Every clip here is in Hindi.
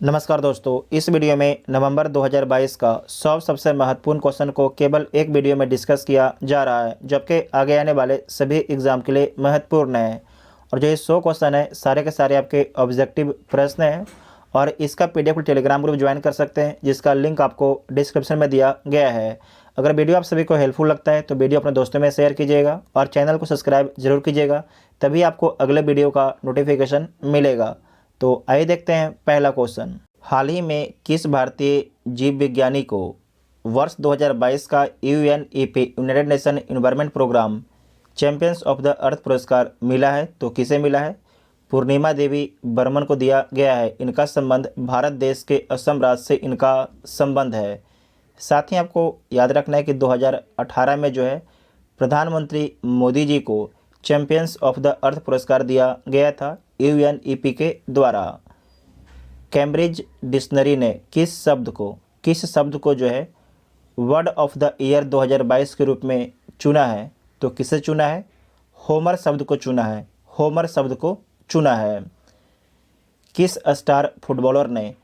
नमस्कार दोस्तों, इस वीडियो में नवंबर 2022 का 100 सबसे महत्वपूर्ण क्वेश्चन को केवल एक वीडियो में डिस्कस किया जा रहा है, जबकि आगे आने वाले सभी एग्जाम के लिए महत्वपूर्ण है। और जो ये 100 क्वेश्चन है सारे के सारे आपके ऑब्जेक्टिव प्रश्न हैं और इसका पीडीएफ टेलीग्राम ग्रुप ज्वाइन कर सकते हैं, जिसका लिंक आपको डिस्क्रिप्शन में दिया गया है। अगर वीडियो आप सभी को हेल्पफुल लगता है तो वीडियो अपने दोस्तों में शेयर कीजिएगा और चैनल को सब्सक्राइब जरूर कीजिएगा, तभी आपको अगले वीडियो का नोटिफिकेशन मिलेगा। तो आइए देखते हैं पहला क्वेश्चन। हाल ही में किस भारतीय जीव विज्ञानी को वर्ष 2022 का UNEP United Nation Environment Programme Champions of the Earth पुरस्कार मिला है? तो किसे मिला है? पूर्णिमा देवी बर्मन को दिया गया है। इनका संबंध भारत देश के असम राज्य से इनका संबंध है। साथ ही आपको याद रखना है कि 2018 में जो है प्रधानमंत्री मोदी जी को चैंपियंस ऑफ द अर्थ पुरस्कार दिया गया था यूएनईपी के द्वारा। कैम्ब्रिज डिक्शनरी ने किस शब्द को जो है वर्ड ऑफ द ईयर 2022 के रूप में चुना है? तो किसे चुना है? होमर शब्द को चुना है। होमर शब्द को चुना है। किस स्टार फुटबॉलर ने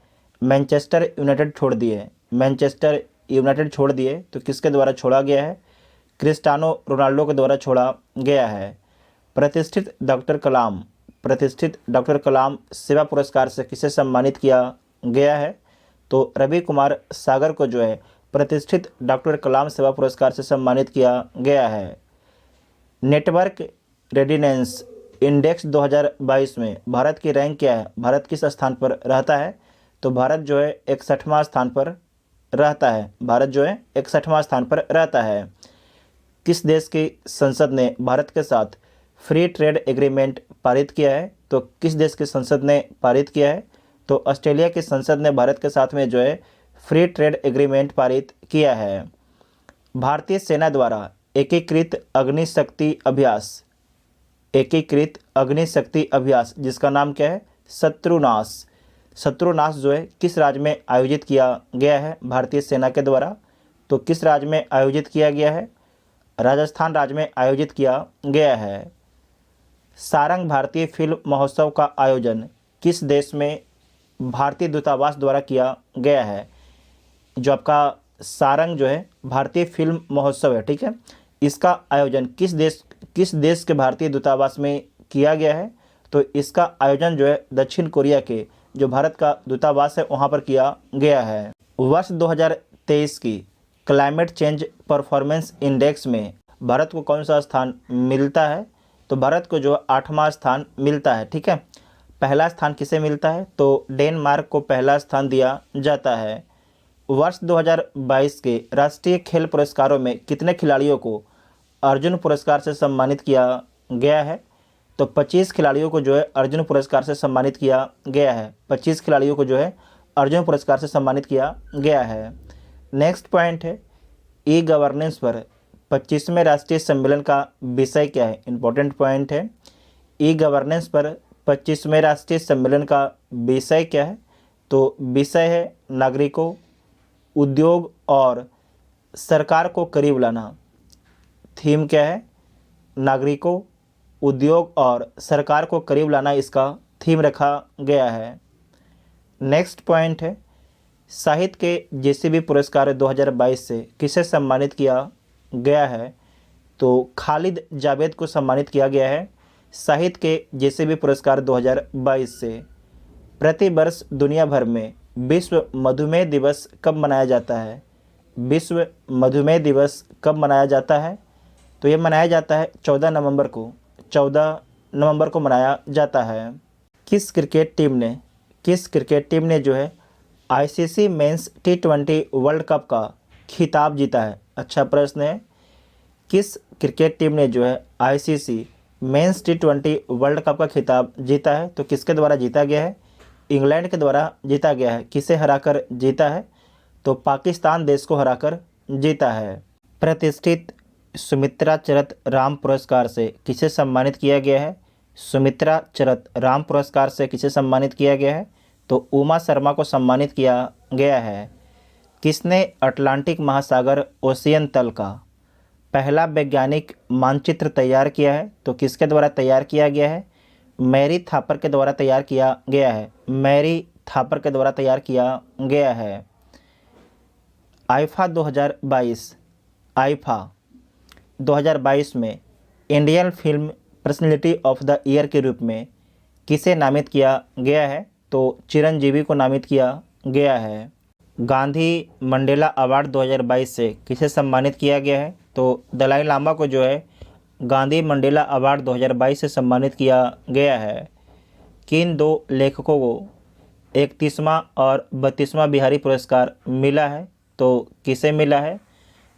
मैनचेस्टर यूनाइटेड छोड़ दिए? मैनचेस्टर यूनाइटेड छोड़ दिए तो किसके द्वारा छोड़ा गया है? क्रिस्टियानो रोनाल्डो के द्वारा छोड़ा गया है। प्रतिष्ठित डॉक्टर कलाम सेवा पुरस्कार से किसे सम्मानित किया गया है? तो रवि कुमार सागर को जो है प्रतिष्ठित डॉक्टर कलाम सेवा पुरस्कार से सम्मानित किया गया है। नेटवर्क रेडिनेंस इंडेक्स 2022 में भारत की रैंक क्या है? भारत किस स्थान पर रहता है? तो भारत जो है 61वां स्थान पर रहता है। भारत जो है 61वां स्थान पर रहता है। किस देश की संसद ने भारत के साथ फ्री ट्रेड एग्रीमेंट पारित किया है? तो किस देश की संसद ने पारित किया है? तो ऑस्ट्रेलिया की संसद ने भारत के साथ में जो है फ्री ट्रेड एग्रीमेंट पारित किया है। भारतीय सेना द्वारा एकीकृत अग्निशक्ति अभ्यास जिसका नाम क्या है? शत्रुनाश जो है किस राज्य में आयोजित किया गया है भारतीय सेना के द्वारा? तो किस राज्य में आयोजित किया गया है? राजस्थान राज्य में आयोजित किया गया है। सारंग भारतीय फिल्म महोत्सव का आयोजन किस देश में भारतीय दूतावास द्वारा किया गया है? जो आपका सारंग जो है भारतीय फिल्म महोत्सव है, ठीक है, इसका आयोजन किस देश के भारतीय दूतावास में किया गया है? तो इसका आयोजन जो है दक्षिण कोरिया के जो भारत का दूतावास है वहाँ पर किया गया है। वर्ष 2023 की क्लाइमेट चेंज परफॉर्मेंस इंडेक्स में भारत को कौन सा स्थान मिलता है? तो भारत को जो 8वां स्थान मिलता है, ठीक है। पहला स्थान किसे मिलता है? तो डेनमार्क को पहला स्थान दिया जाता है। वर्ष 2022 के राष्ट्रीय खेल पुरस्कारों में कितने खिलाड़ियों को अर्जुन पुरस्कार से सम्मानित किया गया है? तो 25 खिलाड़ियों को जो है अर्जुन पुरस्कार से सम्मानित किया गया है। 25 खिलाड़ियों को जो है अर्जुन पुरस्कार से सम्मानित किया गया है। नेक्स्ट पॉइंट है ई गवर्नेंस पर 25वें राष्ट्रीय सम्मेलन का विषय क्या है? इंपॉर्टेंट पॉइंट है। ई गवर्नेंस पर 25वें राष्ट्रीय सम्मेलन का विषय क्या है? तो विषय है नागरिकों, उद्योग और सरकार को करीब लाना। थीम क्या है? नागरिकों, उद्योग और सरकार को करीब लाना इसका थीम रखा गया है। नेक्स्ट पॉइंट है साहित्य के जेसीबी पुरस्कार 2022 से किसे सम्मानित किया गया है? तो खालिद जावेद को सम्मानित किया गया है साहित्य के जेसीबी पुरस्कार 2022 से। प्रति वर्ष दुनिया भर में विश्व मधुमेह दिवस कब मनाया जाता है? विश्व मधुमेह दिवस कब मनाया जाता है? तो ये मनाया जाता है 14 नवंबर को मनाया जाता है। किस क्रिकेट टीम ने जो है ICC men's T20 world cup का खिताब जीता है? अच्छा प्रश्न है। किस क्रिकेट टीम ने जो है ICC men's T20 world cup का खिताब जीता है? तो किसके द्वारा जीता गया है? इंग्लैंड के द्वारा जीता गया है। किसे हराकर जीता है? तो पाकिस्तान देश को हराकर जीता है। प्रतिष्ठित सुमित्रा चरत राम पुरस्कार से किसे सम्मानित किया गया है? सुमित्रा चरत राम पुरस्कार से किसे सम्मानित किया गया है? तो उमा शर्मा को सम्मानित किया गया है। किसने अटलांटिक महासागर ओशियन तल का पहला वैज्ञानिक मानचित्र तैयार किया है? तो किसके द्वारा तैयार किया गया है? मैरी थापर के द्वारा तैयार किया गया है। मैरी थापर के द्वारा तैयार किया गया है। आईफा 2022 आईफा 2022 में Indian film personality of the year के रूप में किसे नामित किया गया है? तो चिरंजीवी को नामित किया गया है। गांधी मंडेला अवार्ड 2022 से किसे सम्मानित किया गया है? तो दलाई लामा को जो है गांधी मंडेला अवार्ड 2022 से सम्मानित किया गया है। किन दो लेखकों को 31वां और 32वां बिहारी पुरस्कार मिला है? तो किसे मिला है?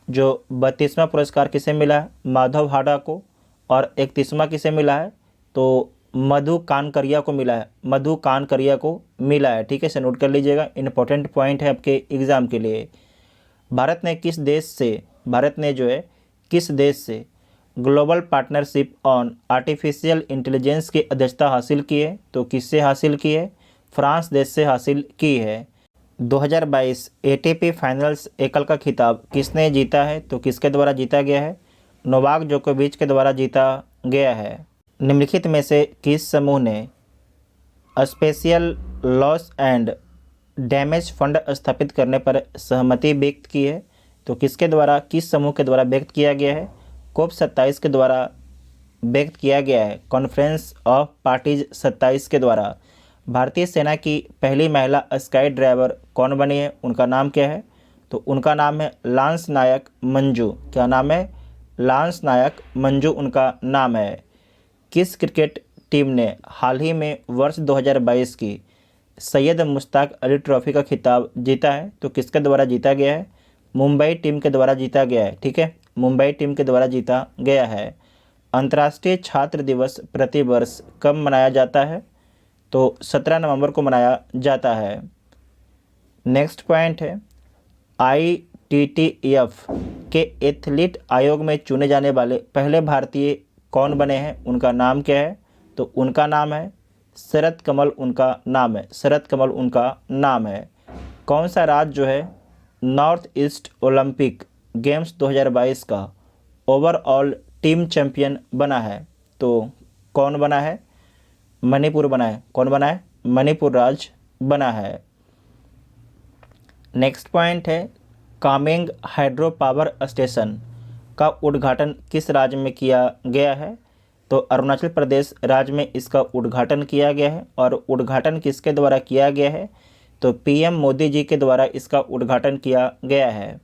जो 32वां पुरस्कार किसे मिला है? माधव हाड़ा को। और 31वां किसे मिला है? तो मधु कानकरिया को मिला है। मधु कानकरिया को मिला है। ठीक है, इसे नोट कर लीजिएगा, इंपॉर्टेंट पॉइंट है आपके एग्जाम के लिए। भारत ने किस देश से global partnership on artificial intelligence की अध्यक्षता हासिल की है? तो किससे हासिल की है? फ्रांस देश से हासिल की है। 2022 एटीपी फाइनल्स एकल का खिताब किसने जीता है? तो किसके द्वारा जीता गया है? नोवाक जोकोविच के द्वारा जीता गया है। निम्नलिखित में से किस समूह ने special loss and damage fund स्थापित करने पर सहमति व्यक्त की है? तो किस समूह के द्वारा व्यक्त किया गया है? कोप 27 के द्वारा व्यक्त किया गया है। कॉन्फ्रेंस ऑफ पार्टीज 27 के द्वारा। भारतीय सेना की पहली महिला स्काई ड्राइवर कौन बनी है? उनका नाम क्या है? तो उनका नाम है लांस नायक मंजू। क्या नाम है? लांस नायक मंजू उनका नाम है। किस क्रिकेट टीम ने हाल ही में वर्ष 2022 की सैयद मुश्ताक अली ट्रॉफी का खिताब जीता है? तो किसके द्वारा जीता गया है? मुंबई टीम के द्वारा जीता गया है। ठीक है, मुंबई टीम के द्वारा जीता गया है। अंतर्राष्ट्रीय छात्र दिवस प्रतिवर्ष कब मनाया जाता है? तो 17 नवंबर को मनाया जाता है। नेक्स्ट पॉइंट है, ITTF के एथलीट आयोग में चुने जाने वाले पहले भारतीय कौन बने हैं? उनका नाम क्या है? तो उनका नाम है शरद कमल। उनका नाम है शरद कमल उनका नाम है। कौन सा राज्य जो है नॉर्थ ईस्ट ओलंपिक गेम्स 2022 का ओवरऑल टीम चैंपियन बना है? तो कौन बना है? मणिपुर बना है। कौन बना है? मणिपुर राज्य बना है। नेक्स्ट पॉइंट है, कामेंग हाइड्रो पावर स्टेशन का उद्घाटन किस राज्य में किया गया है? तो अरुणाचल प्रदेश राज्य में इसका उद्घाटन किया गया है। और उद्घाटन किसके द्वारा किया गया है? तो PM मोदी जी के द्वारा इसका उद्घाटन किया गया है।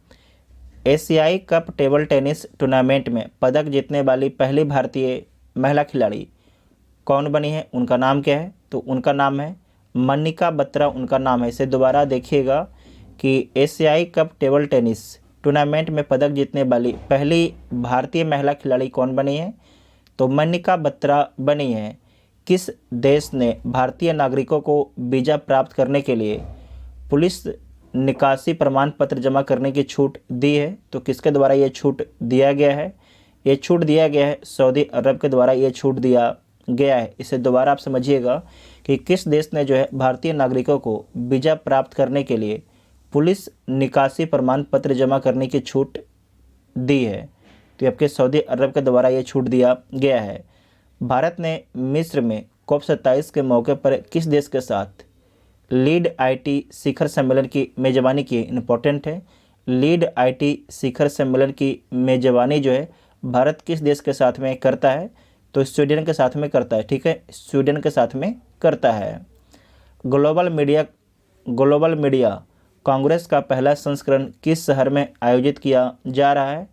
एशियाई कप टेबल टेनिस टूर्नामेंट में पदक जीतने वाली पहली भारतीय महिला खिलाड़ी कौन बनी है? उनका नाम क्या है? तो उनका नाम है मनिका बत्रा उनका नाम है। इसे दोबारा देखिएगा कि एशियाई कप टेबल टेनिस टूर्नामेंट में पदक जीतने वाली पहली भारतीय महिला खिलाड़ी कौन बनी है? तो मनिका बत्रा बनी है। किस देश ने भारतीय नागरिकों को वीज़ा प्राप्त करने के लिए पुलिस निकासी प्रमाण पत्र जमा करने की छूट दी है? तो किसके द्वारा ये छूट दिया गया है? ये छूट दिया गया है सऊदी अरब के द्वारा ये छूट दिया गया है। इसे दोबारा आप समझिएगा कि किस देश ने जो है भारतीय नागरिकों को वीज़ा प्राप्त करने के लिए पुलिस निकासी प्रमाण पत्र जमा करने की छूट दी है? तो आपके सऊदी अरब के द्वारा ये छूट दिया गया है। भारत ने मिस्र में COP 27 के मौके पर किस देश के साथ लीड IT शिखर सम्मेलन की मेज़बानी की? इंपॉर्टेंट है, लीड IT शिखर सम्मेलन की मेज़बानी जो है भारत किस देश के साथ में करता है? तो स्वीडन के साथ में करता है। ठीक है, स्वीडन के साथ में करता है। ग्लोबल मीडिया कांग्रेस का पहला संस्करण किस शहर में आयोजित किया जा रहा है?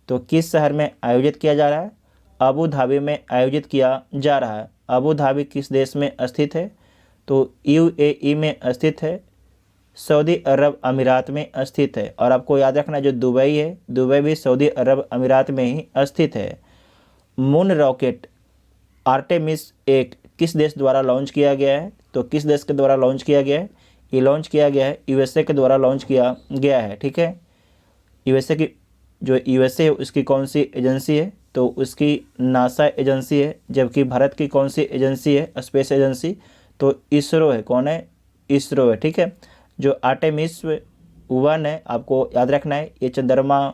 तो किस शहर में आयोजित किया जा रहा है? अबू धाबी में आयोजित किया जा रहा है। अबू धाबी किस देश में स्थित है? तो UAE में स्थित है, सऊदी अरब अमीरात में स्थित है। और आपको याद रखना जो दुबई है, दुबई भी सऊदी अरब अमीरात में ही स्थित है। मून रॉकेट आर्टेमिस 1 किस देश द्वारा लॉन्च किया गया है? तो किस देश के द्वारा लॉन्च किया गया है? ये लॉन्च किया गया है USA के द्वारा लॉन्च किया गया है। ठीक है, USA की जो USA है उसकी कौन सी एजेंसी है? तो उसकी नासा एजेंसी है। जबकि भारत की कौन सी एजेंसी है स्पेस एजेंसी? तो इसरो है। कौन है? इसरो है। ठीक है, जो आर्टेमिस 1 है आपको याद रखना है, ये चंद्रमा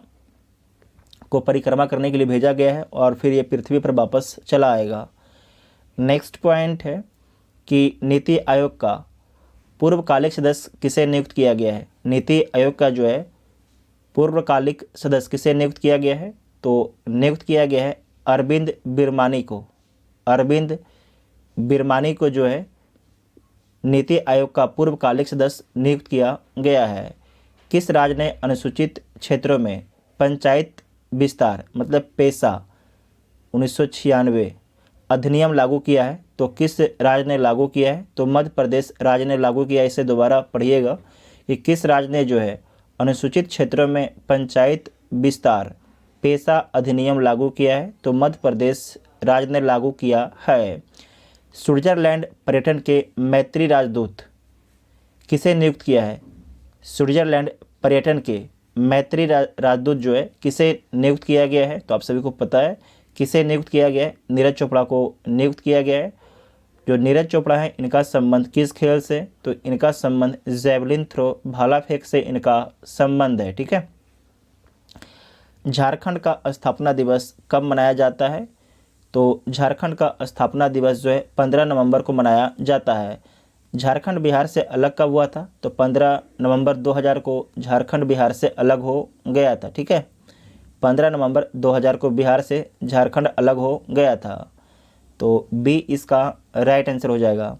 को परिक्रमा करने के लिए भेजा गया है और फिर ये पृथ्वी पर वापस चला आएगा। नेक्स्ट पॉइंट है कि नीति आयोग का पूर्वकालिक सदस्य किसे नियुक्त किया गया है? नीति आयोग का जो है पूर्वकालिक सदस्य किसे नियुक्त किया गया है? तो नियुक्त किया गया है अरविंद बिरमानी को। अरविंद बिरमानी को जो है नीति आयोग का पूर्वकालिक सदस्य नियुक्त किया गया है। किस राज्य ने अनुसूचित क्षेत्रों में पंचायत विस्तार मतलब पेशा 1996 अधिनियम लागू किया है? तो किस राज्य ने लागू किया है? तो मध्य प्रदेश राज्य ने लागू किया है। इसे दोबारा पढ़िएगा कि किस राज्य ने जो है अनुसूचित क्षेत्रों में पंचायत विस्तार पेशा अधिनियम लागू किया है? तो मध्य प्रदेश राज्य ने लागू किया है। स्विट्जरलैंड पर्यटन के मैत्री राजदूत किसे नियुक्त किया है? स्विट्जरलैंड पर्यटन के मैत्री राजदूत जो है किसे नियुक्त किया गया है? तो आप सभी को पता है किसे नियुक्त किया गया है? नीरज चोपड़ा को नियुक्त किया गया है। जो नीरज चोपड़ा है इनका संबंध किस खेल से? तो इनका संबंध जैवलिन थ्रो भाला फेंक से इनका संबंध है। ठीक है। झारखंड का स्थापना दिवस कब मनाया जाता है? तो झारखंड का स्थापना दिवस जो है 15 नवंबर को मनाया जाता है। झारखंड बिहार से अलग कब हुआ था? तो 15 नवंबर 2000 को झारखंड बिहार से अलग हो गया था। ठीक है। 15 नवंबर 2000 को बिहार से झारखंड अलग हो गया था। तो बी इसका राइट आंसर हो जाएगा।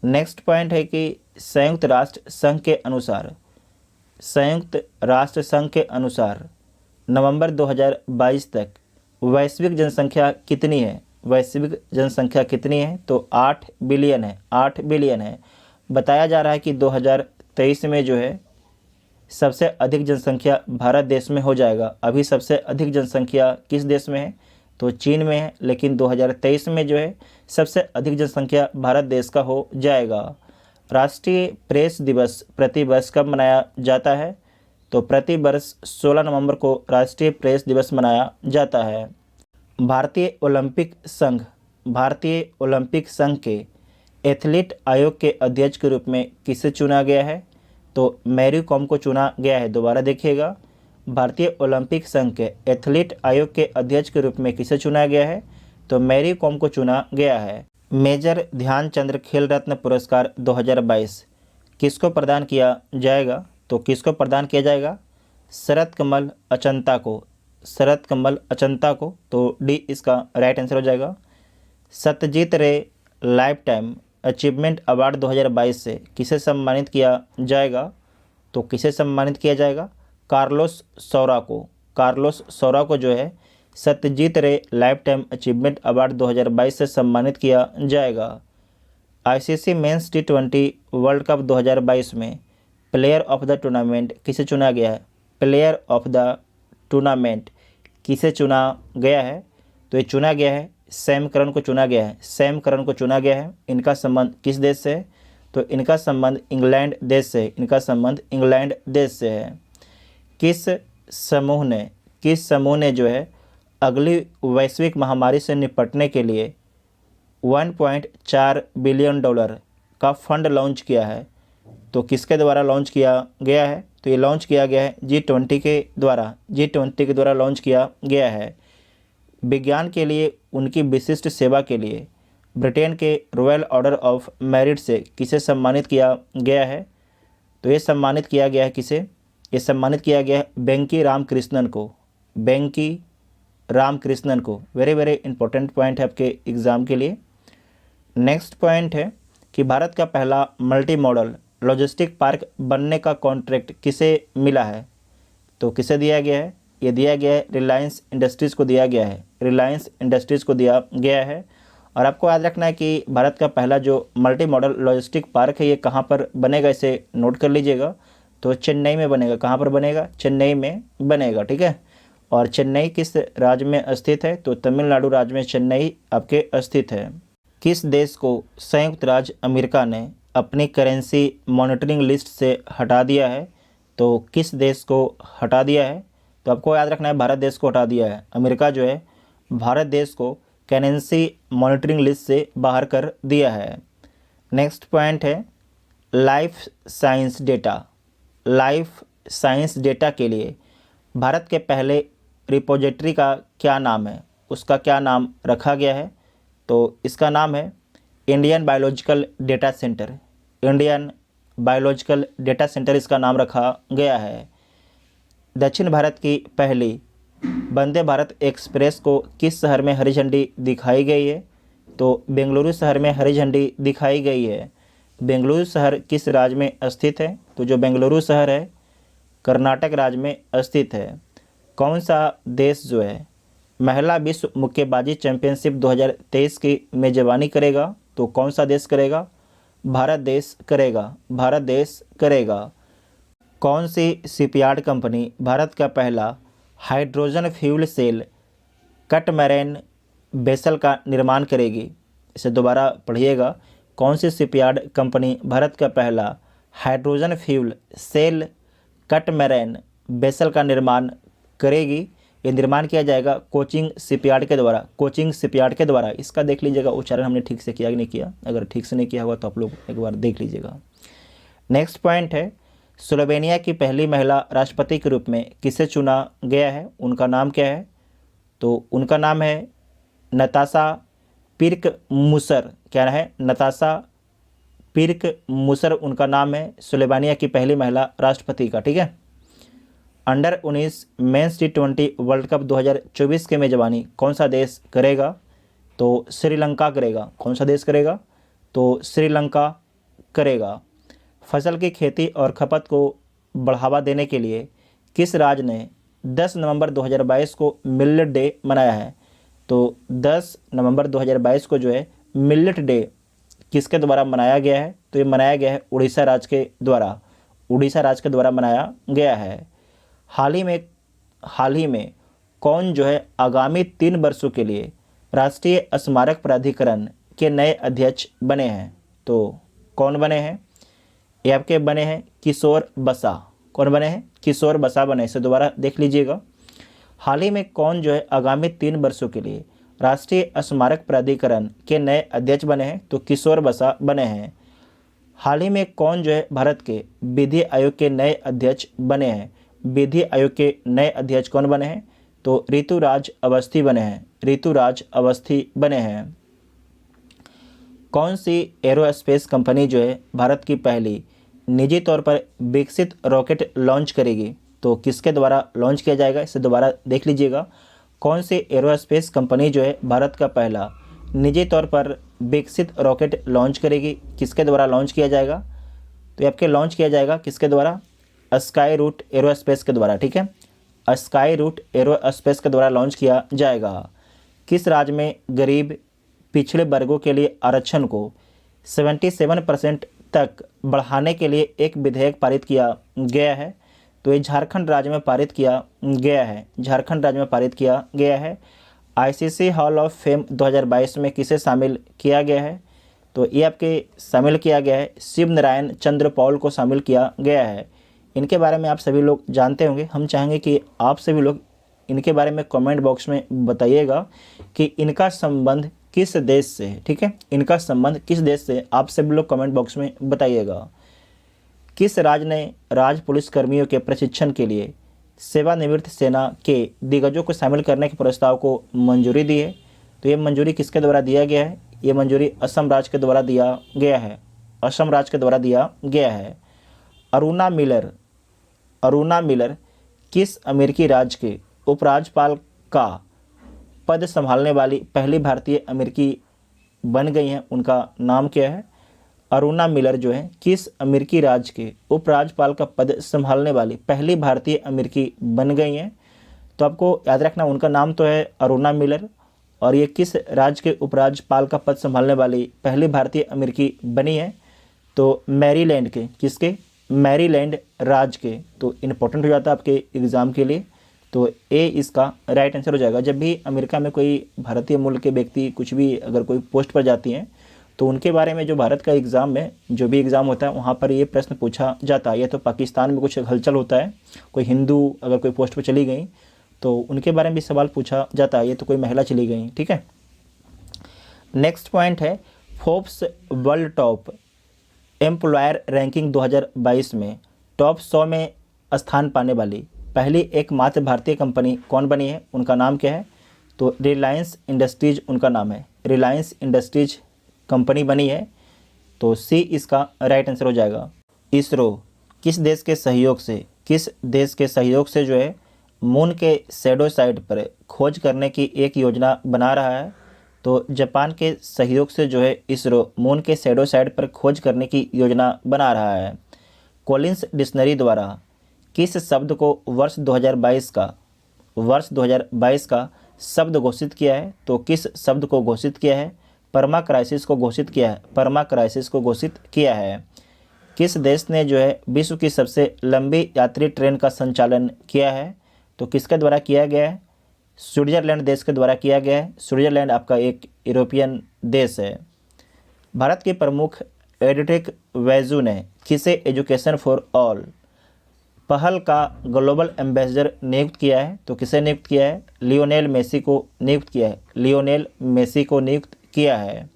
नेक्स्ट पॉइंट है कि संयुक्त राष्ट्र संघ के अनुसार नवंबर 2022 तक वैश्विक जनसंख्या कितनी है? वैश्विक जनसंख्या कितनी है? तो 8 बिलियन है। 8 बिलियन है। बताया जा रहा है कि 2023 में जो है सबसे अधिक जनसंख्या भारत देश में हो जाएगा। अभी सबसे अधिक जनसंख्या किस देश में है? तो चीन में है। लेकिन 2023 में जो है सबसे अधिक जनसंख्या भारत देश का हो जाएगा। राष्ट्रीय प्रेस दिवस प्रतिवर्ष कब मनाया जाता है? तो प्रतिवर्ष 16 नवंबर को राष्ट्रीय प्रेस दिवस मनाया जाता है। भारतीय ओलंपिक संघ के एथलीट आयोग के अध्यक्ष के रूप में किसे चुना गया है? तो मैरी कॉम को चुना गया है। दोबारा देखिएगा, भारतीय ओलंपिक संघ के एथलीट आयोग के अध्यक्ष के रूप में किसे चुना गया है? तो मैरी कॉम को चुना गया है। मेजर ध्यानचंद खेल रत्न पुरस्कार 2022 किसको प्रदान किया जाएगा? तो किसको प्रदान किया जाएगा? शरत कमल अचंता को। तो डी इसका राइट आंसर हो जाएगा। सत्यजीत रे लाइफ टाइम अचीवमेंट अवार्ड 2022 से किसे सम्मानित किया जाएगा? तो किसे सम्मानित किया जाएगा? कार्लोस सौरा को जो है सत्यजीत रे लाइफ टाइम अचीवमेंट अवार्ड 2022 से सम्मानित किया जाएगा। ICC men's T20 world cup 2022 में प्लेयर ऑफ द टूर्नामेंट किसे चुना गया है? प्लेयर ऑफ द टूर्नामेंट किसे चुना गया है? तो ये चुना गया है सैम करन को चुना गया है। इनका संबंध किस देश से है? तो इनका संबंध इंग्लैंड देश से है। किस समूह ने जो है अगली वैश्विक महामारी से निपटने के लिए $1.4 बिलियन का फंड लॉन्च किया है? तो किसके द्वारा लॉन्च किया गया है? तो ये लॉन्च किया गया है G20 के द्वारा लॉन्च किया गया है। विज्ञान के लिए उनकी विशिष्ट सेवा के लिए ब्रिटेन के रॉयल ऑर्डर ऑफ मेरिट से किसे सम्मानित किया गया है? तो ये सम्मानित किया गया है किसे? ये सम्मानित किया गया है बेंकी रामकृष्णन को। वेरी वेरी इंपॉर्टेंट पॉइंट है आपके एग्ज़ाम के लिए। नेक्स्ट पॉइंट है कि भारत का पहला मल्टी मॉडल लॉजिस्टिक पार्क बनने का कॉन्ट्रैक्ट किसे मिला है? तो किसे दिया गया है? ये दिया गया है रिलायंस इंडस्ट्रीज़ को दिया गया है। और आपको याद रखना है कि भारत का पहला जो मल्टी मॉडल लॉजिस्टिक पार्क है ये कहाँ पर बनेगा, इसे नोट कर लीजिएगा। तो चेन्नई में बनेगा। कहाँ पर बनेगा? चेन्नई में बनेगा। ठीक है। और चेन्नई किस राज्य में स्थित है? तो तमिलनाडु राज्य में चेन्नई आपके स्थित है। किस देश को संयुक्त राज्य अमेरिका ने अपनी करेंसी मॉनिटरिंग लिस्ट से हटा दिया है? तो किस देश को हटा दिया है? तो आपको याद रखना है भारत देश को हटा दिया है। अमेरिका जो है भारत देश को करेंसी मॉनिटरिंग लिस्ट से बाहर कर दिया है। नेक्स्ट पॉइंट है लाइफ साइंस डेटा के लिए भारत के पहले रिपोजिटरी का क्या नाम है? उसका क्या नाम रखा गया है? तो इसका नाम है Indian biological data centre. Indian biological data centre इसका नाम रखा गया है। दक्षिण भारत की पहली वंदे भारत एक्सप्रेस को किस शहर में हरी झंडी दिखाई गई है? तो बेंगलुरु शहर में हरी झंडी दिखाई गई है। बेंगलुरु शहर किस राज्य में स्थित है? तो जो बेंगलुरु शहर है कर्नाटक राज्य में स्थित है। कौन सा देश जो है महिला विश्व मुक्केबाजी चैंपियनशिप 2023 की मेजबानी करेगा? तो कौन सा देश करेगा? भारत देश करेगा। भारत देश करेगा। कौन सी शिपयार्ड कंपनी भारत का पहला हाइड्रोजन फ्यूल सेल कटमैरन वेसल का निर्माण करेगी? इसे दोबारा पढ़िएगा। कौन सी शिपयार्ड कंपनी भारत का पहला हाइड्रोजन फ्यूल सेल कटमैरन वेसल का निर्माण करेगी? ये निर्माण किया जाएगा कोचिन शिपयार्ड के द्वारा। कोचिन शिपयार्ड के द्वारा। इसका देख लीजिएगा उच्चारण हमने ठीक से किया कि नहीं किया। अगर ठीक से नहीं किया होगा तो आप लोग एक बार देख लीजिएगा। नेक्स्ट पॉइंट है स्लोवेनिया की पहली महिला राष्ट्रपति के रूप में किसे चुना गया है? उनका नाम क्या है? तो उनका नाम है नताशा पिर्क मुसर। क्या है? नताशा पिर्क मुसर उनका नाम है, स्लोवेनिया की पहली महिला राष्ट्रपति का। ठीक है। Under 19 mains T20 world cup 2024 की मेजबानी कौन सा देश करेगा? तो श्रीलंका करेगा। कौन सा देश करेगा? तो श्रीलंका करेगा। फसल की खेती और खपत को बढ़ावा देने के लिए किस राज्य ने 10 नवंबर 2022 को मिलेट डे मनाया है? तो 10 नवंबर 2022 को जो है मिलेट डे किसके द्वारा मनाया गया है? तो ये मनाया गया है उड़ीसा राज्य के द्वारा। उड़ीसा राज्य के द्वारा मनाया गया है। हाल ही में कौन जो है आगामी 3 वर्षों के लिए राष्ट्रीय स्मारक प्राधिकरण के नए अध्यक्ष बने हैं? तो कौन बने हैं? ये आपके बने हैं किशोर बसा। कौन बने हैं? किशोर बसा बने। इसे दोबारा देख लीजिएगा। हाल ही में कौन जो है आगामी 3 वर्षों के लिए राष्ट्रीय स्मारक प्राधिकरण के नए अध्यक्ष बने हैं? तो किशोर बसा बने हैं। हाल ही में कौन जो है भारत के विधि आयोग के नए अध्यक्ष बने हैं? विधि आयोग के नए अध्यक्ष कौन बने हैं? तो ऋतुराज अवस्थी बने हैं। ऋतुराज अवस्थी बने हैं। कौन सी एरोस्पेस कंपनी जो है भारत की पहली निजी तौर पर विकसित रॉकेट लॉन्च करेगी? तो किसके द्वारा लॉन्च किया जाएगा? इसे दोबारा देख लीजिएगा। कौन सी एरोस्पेस कंपनी जो है भारत का पहला निजी तौर पर विकसित रॉकेट लॉन्च करेगी? किसके द्वारा लॉन्च किया जाएगा? तो ये आपके लॉन्च किया जाएगा किसके द्वारा? स्काई रूट एरोस्पेस के द्वारा। ठीक है। स्काई रूट एरोस्पेस के द्वारा लॉन्च किया जाएगा। किस राज्य में गरीब पिछड़े वर्गों के लिए आरक्षण को 77% तक बढ़ाने के लिए एक विधेयक पारित किया गया है? तो ये झारखंड राज्य में पारित किया गया है। झारखंड राज्य में पारित किया गया है। आईसीसी हॉल ऑफ फेम 2022 में किसे शामिल किया गया है? तो ये आपके शामिल किया गया है शिव नारायण चंद्र पॉल को शामिल किया गया है। इनके बारे में आप सभी लोग जानते होंगे। हम चाहेंगे कि आप सभी लोग इनके बारे में कमेंट बॉक्स में बताइएगा कि इनका संबंध किस देश से है। ठीक है। इनका संबंध किस देश से आप सभी लोग कमेंट बॉक्स में बताइएगा। किस राज्य ने राज्य पुलिस कर्मियों के प्रशिक्षण के लिए सेवानिवृत्त सेना के दिग्गजों को शामिल करने के प्रस्ताव को मंजूरी दी है? तो ये मंजूरी किसके द्वारा दिया गया है? ये मंजूरी असम राज्य के द्वारा दिया गया है। असम राज्य के द्वारा दिया गया है। अरुणा मिलर किस अमेरिकी राज्य के उपराज्यपाल का पद संभालने वाली पहली भारतीय अमेरिकी बन गई हैं? उनका नाम क्या है? अरुणा मिलर जो है किस अमेरिकी राज्य के उपराज्यपाल का पद संभालने वाली पहली भारतीय अमेरिकी बन गई हैं? तो आपको याद रखना उनका नाम तो है अरुणा मिलर, और ये किस राज्य के उपराज्यपाल का पद संभालने वाली पहली भारतीय अमेरिकी बनी है? तो मैरीलैंड के। किसके? मैरीलैंड राज्य के। तो इम्पोर्टेंट हो जाता है आपके एग्ज़ाम के लिए। तो ए इसका राइट आंसर हो जाएगा। जब भी अमेरिका में कोई भारतीय मूल के व्यक्ति कुछ भी अगर कोई पोस्ट पर जाती हैं तो उनके बारे में जो भारत का एग्ज़ाम में जो भी एग्ज़ाम होता है वहाँ पर ये प्रश्न पूछा जाता है। या तो पाकिस्तान में कुछ हलचल होता है, कोई हिंदू अगर कोई पोस्ट पर चली गई तो उनके बारे में भी सवाल पूछा जाता है। ये तो कोई महिला चली गई। ठीक है। नेक्स्ट पॉइंट है Forbes world top employer ranking 2022 में टॉप 100 में स्थान पाने वाली पहली एकमात्र भारतीय कंपनी कौन बनी है? उनका नाम क्या है? तो रिलायंस इंडस्ट्रीज उनका नाम है। रिलायंस इंडस्ट्रीज कंपनी बनी है। तो सी इसका राइट आंसर हो जाएगा। इसरो किस देश के सहयोग से जो है मून के शैडो साइड पर खोज करने की एक योजना बना रहा है। तो जापान के सहयोग से जो है इसरो मून के शैडो साइड पर खोज करने की योजना बना रहा है। कॉलिंस डिक्शनरी द्वारा किस शब्द को वर्ष 2022 का शब्द घोषित किया है? तो किस शब्द को घोषित किया है? परमा क्राइसिस को घोषित किया है। किस देश ने जो है विश्व की सबसे लंबी यात्री ट्रेन का संचालन किया है? तो किसके द्वारा किया गया है? स्विट्जरलैंड देश के द्वारा किया गया है। स्विट्जरलैंड आपका एक यूरोपियन देश है। भारत के प्रमुख एडटेक वैजू ने किसे एजुकेशन फॉर ऑल पहल का ग्लोबल एम्बेसडर नियुक्त किया है? तो किसे नियुक्त किया है? लियोनेल मेसी को नियुक्त किया है।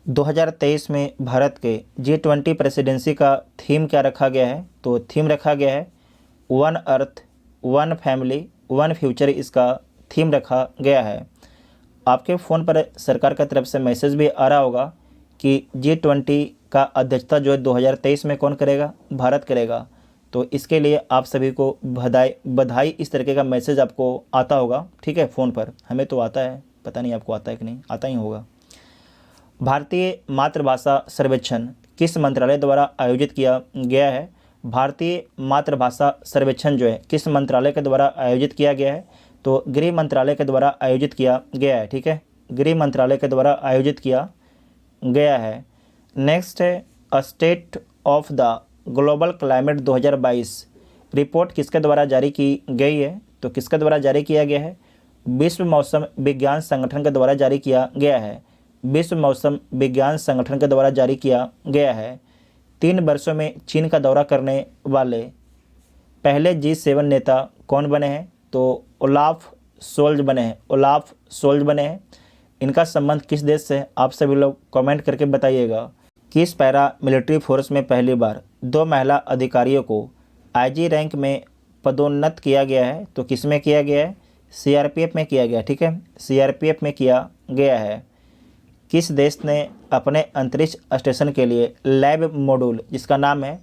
2023 में भारत के G20 प्रेसिडेंसी का थीम क्या रखा गया है? तो थीम रखा गया है one earth one family one future, इसका थीम रखा गया है। आपके फ़ोन पर सरकार की तरफ से मैसेज भी आ रहा होगा कि G20 का अध्यक्षता जो है 2023 में कौन करेगा? भारत करेगा। तो इसके लिए आप सभी को बधाई इस तरीके का मैसेज आपको आता होगा, ठीक है, फ़ोन पर। हमें तो आता है, पता नहीं आपको आता है कि नहीं, आता ही होगा। भारतीय मातृभाषा सर्वेक्षण किस मंत्रालय द्वारा आयोजित किया गया है? भारतीय मातृभाषा सर्वेक्षण जो है किस मंत्रालय के द्वारा आयोजित किया गया है? तो गृह मंत्रालय के द्वारा आयोजित किया गया है, ठीक है, गृह मंत्रालय के द्वारा आयोजित किया गया है। नेक्स्ट है state of the global climate 2022 report किसके द्वारा जारी की गई है? तो किसके द्वारा जारी किया गया है? विश्व मौसम विज्ञान संगठन के द्वारा जारी किया गया है। विश्व मौसम विज्ञान संगठन के द्वारा जारी किया गया है। 3 वर्षों में चीन का दौरा करने वाले पहले G7 नेता कौन बने हैं? तो ओलाफ सोल्ज बने हैं। इनका संबंध किस देश से है? आप सभी लोग कमेंट करके बताइएगा। किस पैरा मिलिट्री फोर्स में पहली बार 2 महिला अधिकारियों को IG रैंक में पदोन्नत किया गया है? तो किस में किया गया है? CRPF में किया गया, ठीक है, CRPF में किया गया है। किस देश ने अपने अंतरिक्ष स्टेशन के लिए लैब मॉड्यूल जिसका नाम है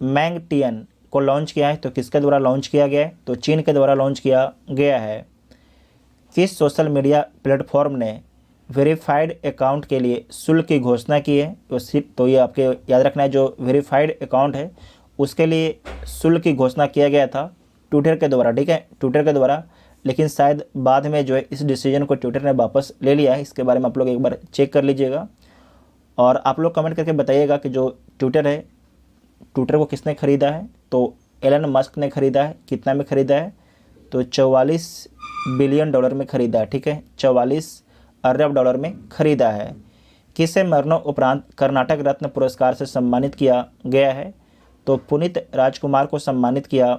मैंगटियन को लॉन्च किया है? तो किसके द्वारा लॉन्च किया गया है? तो चीन के द्वारा लॉन्च किया गया है। किस सोशल मीडिया प्लेटफॉर्म ने वेरीफाइड अकाउंट के लिए शुल्क की घोषणा की है? तो ये आपके याद रखना है, जो वेरीफाइड अकाउंट है उसके लिए शुल्क की घोषणा किया गया था ट्विटर के द्वारा, ठीक है, ट्विटर के द्वारा। लेकिन शायद बाद में जो है इस डिसीजन को ट्विटर ने वापस ले लिया है। इसके बारे में आप लोग एक बार चेक कर लीजिएगा और आप लोग कमेंट करके बताइएगा कि जो ट्विटर है, ट्विटर को किसने ख़रीदा है? तो एलन मस्क ने ख़रीदा है। कितना में ख़रीदा है? तो $44 बिलियन में ख़रीदा है, ठीक है, 44 अरब डॉलर में ख़रीदा है। किसे मरणोपरांत कर्नाटक रत्न पुरस्कार से सम्मानित किया गया है? तो पुनीत राजकुमार को सम्मानित किया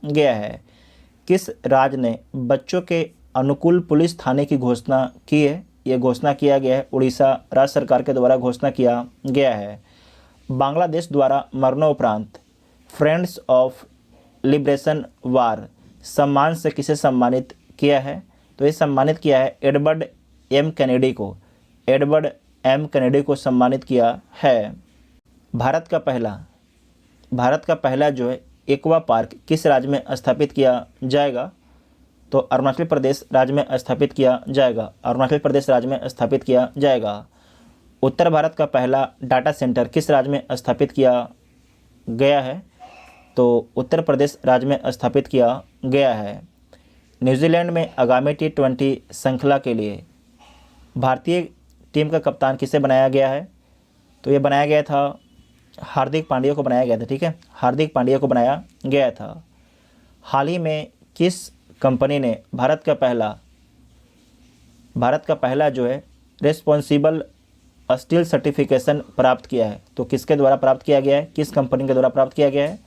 गया है। किस राज्य ने बच्चों के अनुकूल पुलिस थाने की घोषणा की है? ये घोषणा किया गया है उड़ीसा राज्य सरकार के द्वारा घोषणा किया गया है। बांग्लादेश द्वारा मरणोपरांत फ्रेंड्स ऑफ लिबरेशन वार सम्मान से किसे सम्मानित किया है? तो ये सम्मानित किया है एडवर्ड एम कैनेडी को सम्मानित किया है। भारत का पहला जो है एक्वा पार्क किस राज्य में स्थापित किया जाएगा? तो अरुणाचल प्रदेश राज्य में स्थापित किया जाएगा। उत्तर भारत का पहला डाटा सेंटर किस राज्य में स्थापित किया गया है? तो उत्तर प्रदेश राज्य में स्थापित किया गया है। न्यूजीलैंड में आगामी T20 श्रृंखला के लिए भारतीय टीम का कप्तान किसे बनाया गया है? तो ये बनाया गया था हार्दिक पांड्या को बनाया गया था, ठीक है, हार्दिक पांड्या को बनाया गया था। हाल ही में किस कंपनी ने भारत का पहला जो है रिस्पॉन्सिबल स्टील सर्टिफिकेशन प्राप्त किया है? तो किसके द्वारा प्राप्त किया गया है? किस कंपनी के द्वारा प्राप्त किया गया है?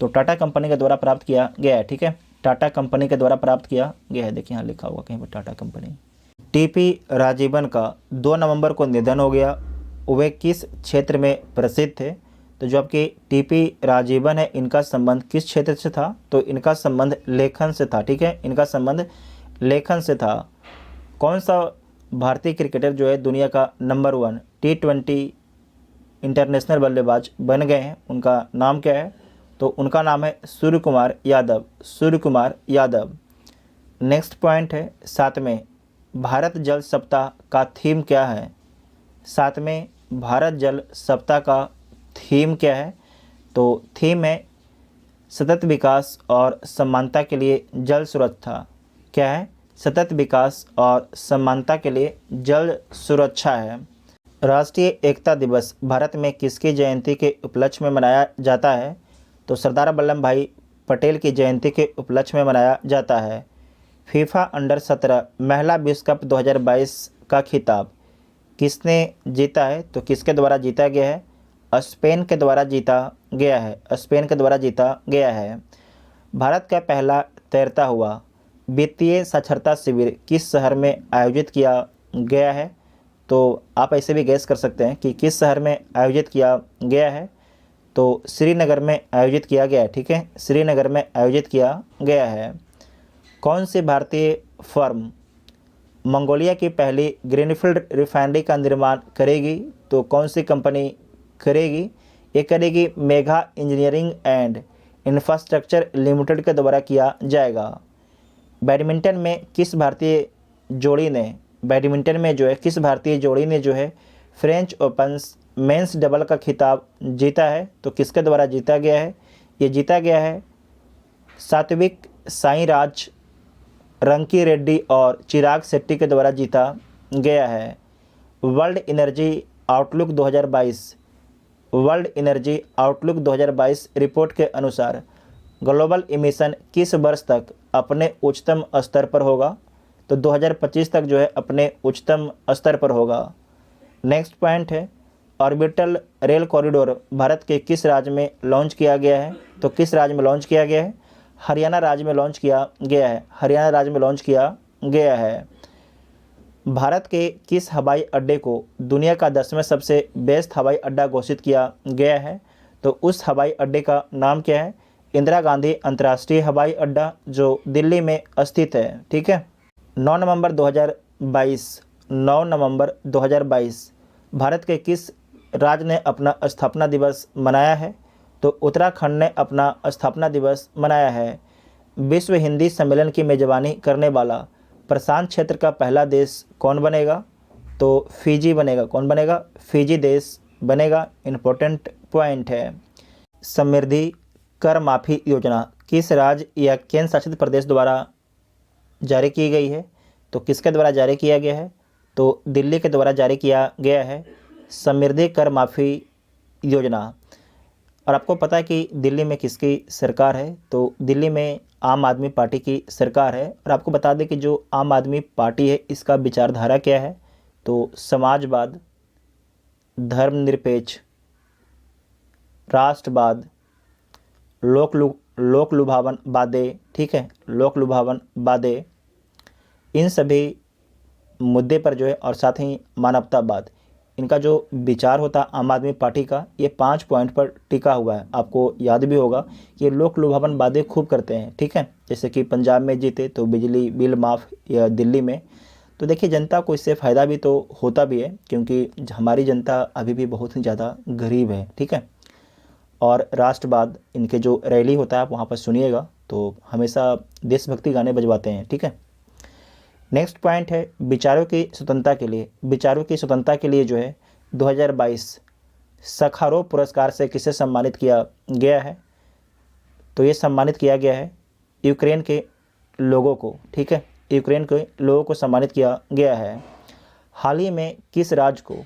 तो टाटा कंपनी के द्वारा प्राप्त किया गया है, ठीक है, टाटा कंपनी के द्वारा प्राप्त किया गया है। देखिए यहाँ लिखा हुआ कहीं पर टाटा कंपनी। TP राजीवन का 2 नवंबर को निधन हो गया। वे किस क्षेत्र में प्रसिद्ध थे? तो जो आपके TP राजीवन है, इनका संबंध किस क्षेत्र से था? तो इनका संबंध लेखन से था, ठीक है, इनका संबंध लेखन से था। कौन सा भारतीय क्रिकेटर जो है दुनिया का नंबर 1 T20 इंटरनेशनल बल्लेबाज बन गए हैं, उनका नाम क्या है? तो उनका नाम है सूर्य कुमार यादव, सूर्य कुमार यादव। नेक्स्ट पॉइंट है 7वें, भारत जल सप्ताह का थीम क्या है? 7वें, भारत जल सप्ताह का थीम क्या है? तो थीम है सतत विकास और समानता के लिए जल सुरक्षा। क्या है? सतत विकास और समानता के लिए जल सुरक्षा है। राष्ट्रीय एकता दिवस भारत में किसकी जयंती के उपलक्ष्य में मनाया जाता है? तो सरदार वल्लभ भाई पटेल की जयंती के उपलक्ष्य में मनाया जाता है। फीफा अंडर 17 महिला विश्व कप 2022 का खिताब किसने जीता है? तो किसके द्वारा जीता गया है? स्पेन के द्वारा जीता गया है, स्पेन के द्वारा जीता गया है। भारत का पहला तैरता हुआ वित्तीय साक्षरता शिविर किस शहर में आयोजित किया गया है? तो आप ऐसे भी गैस कर सकते हैं कि किस शहर में आयोजित किया गया है। तो श्रीनगर में आयोजित किया गया है। ठीक है, श्रीनगर में आयोजित किया गया है। कौन सी भारतीय फर्म मंगोलिया की पहली ग्रीनफील्ड रिफाइनरी का निर्माण करेगी? तो कौन सी कंपनी करेगी? ये करेगी mega engineering and infrastructure limited के द्वारा किया जाएगा। बैडमिंटन में किस भारतीय जोड़ी ने किस भारतीय जोड़ी ने फ्रेंच ओपन मेंस डबल का खिताब जीता है? तो किसके द्वारा जीता गया है? ये जीता गया है सात्विक साईराज रंकी रेड्डी और चिराग शेट्टी के द्वारा जीता गया है। वर्ल्ड एनर्जी आउटलुक 2022 रिपोर्ट के अनुसार ग्लोबल इमिशन किस वर्ष तक अपने उच्चतम स्तर पर होगा? तो 2025 तक अपने उच्चतम स्तर पर होगा। नेक्स्ट पॉइंट है ऑर्बिटल रेल कॉरिडोर भारत के किस राज्य में लॉन्च किया गया है? तो किस राज्य में लॉन्च किया गया है? हरियाणा राज्य में लॉन्च किया गया है, हरियाणा राज्य में लॉन्च किया गया है। भारत के किस हवाई अड्डे को दुनिया का 10वें सबसे बेस्ट हवाई अड्डा घोषित किया गया है? तो उस हवाई अड्डे का नाम क्या है? इंदिरा गांधी अंतर्राष्ट्रीय हवाई अड्डा, जो दिल्ली में स्थित है। ठीक है। 9 नवंबर 2022 भारत के किस राज्य ने अपना स्थापना दिवस मनाया है? तो उत्तराखंड ने अपना स्थापना दिवस मनाया है। विश्व हिंदी सम्मेलन की मेजबानी करने वाला प्रशांत क्षेत्र का पहला देश कौन बनेगा? तो फिजी बनेगा। कौन बनेगा? फिजी देश बनेगा। इम्पोर्टेंट पॉइंट है। समृद्धि कर माफ़ी योजना किस राज्य या केंद्र शासित प्रदेश द्वारा जारी की गई है? तो किसके द्वारा जारी किया गया है? तो दिल्ली के द्वारा जारी किया गया है समृद्धि कर माफ़ी योजना। और आपको पता है कि दिल्ली में किसकी सरकार है? तो दिल्ली में आम आदमी पार्टी की सरकार है। और आपको बता दें कि जो आम आदमी पार्टी है इसका विचारधारा क्या है? तो समाजवाद, धर्मनिरपेक्ष, राष्ट्रवाद, लोक लुभावन वादे। ठीक है, लोक लुभावन वादे, इन सभी मुद्दे पर और साथ ही मानवतावाद, इनका जो विचार होता है आम आदमी पार्टी का, ये 5 पॉइंट पर टिका हुआ है। आपको याद भी होगा कि ये लोक लुभावन वादे खूब करते हैं। ठीक है, जैसे कि पंजाब में जीते तो बिजली बिल माफ़, या दिल्ली में। तो देखिए जनता को इससे फ़ायदा भी तो होता भी है, क्योंकि हमारी जनता अभी भी बहुत ही ज़्यादा गरीब है। ठीक है। और राष्ट्रवाद, इनके जो रैली होता है आप वहाँ पर सुनिएगा तो हमेशा देशभक्ति गाने बजवाते हैं। ठीक है। नेक्स्ट पॉइंट है विचारों की स्वतंत्रता के लिए। विचारों की स्वतंत्रता के लिए 2022 सखारोव पुरस्कार से किसे सम्मानित किया गया है? तो ये सम्मानित किया गया है यूक्रेन के लोगों को। ठीक है, यूक्रेन के लोगों को सम्मानित किया गया है। हाल ही में किस राज्य को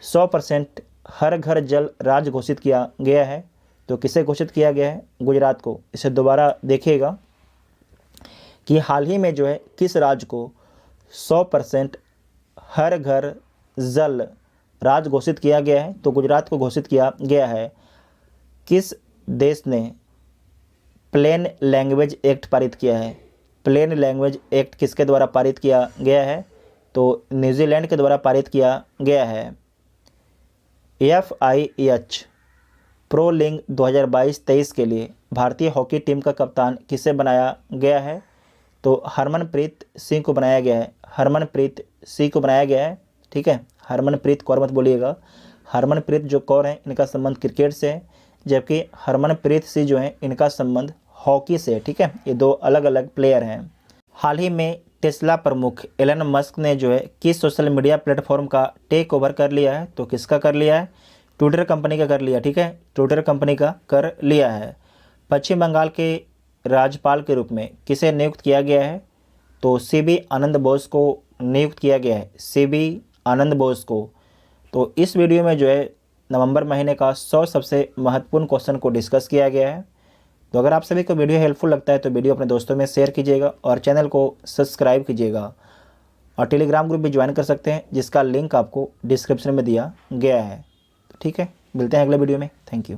100% हर घर जल राज्य घोषित किया गया है? तो किसे घोषित किया गया है? गुजरात को। इसे दोबारा देखिएगा कि हाल ही में किस राज्य को 100% हर घर जल राज्य घोषित किया गया है? तो गुजरात को घोषित किया गया है। किस देश ने प्लेन लैंग्वेज एक्ट पारित किया है? प्लेन लैंग्वेज एक्ट किसके द्वारा पारित किया गया है? तो न्यूजीलैंड के द्वारा पारित किया गया है। FIH प्रो लीग 2022-23 के लिए भारतीय हॉकी टीम का कप्तान किसे बनाया गया है? तो हरमनप्रीत सिंह को बनाया गया है। हरमनप्रीत सिंह को बनाया गया है। ठीक है, हरमनप्रीत कौर मत बोलिएगा, हरमनप्रीत जो कौर हैं इनका संबंध क्रिकेट से है, जबकि हरमनप्रीत सिंह जो हैं इनका संबंध हॉकी से है। ठीक है, ये दो अलग अलग प्लेयर हैं। हाल ही में टेस्ला प्रमुख एलन मस्क ने जो है किस सोशल मीडिया प्लेटफॉर्म का टेक ओवर कर लिया है? तो किसका कर लिया है? ट्विटर कंपनी का कर लिया। ठीक है, ट्विटर कंपनी का कर लिया है। पश्चिम बंगाल के राज्यपाल के रूप में किसे नियुक्त किया गया है? तो सीबी आनंद बोस को नियुक्त किया गया है, सीबी आनंद बोस को। तो इस वीडियो में जो है नवंबर महीने का 100 सबसे महत्वपूर्ण क्वेश्चन को डिस्कस किया गया है। तो अगर आप सभी को वीडियो हेल्पफुल लगता है तो वीडियो अपने दोस्तों में शेयर कीजिएगा और चैनल को सब्सक्राइब कीजिएगा, और टेलीग्राम ग्रुप भी ज्वाइन कर सकते हैं जिसका लिंक आपको डिस्क्रिप्शन में दिया गया है। ठीक है, मिलते हैं अगले वीडियो में। Thank you.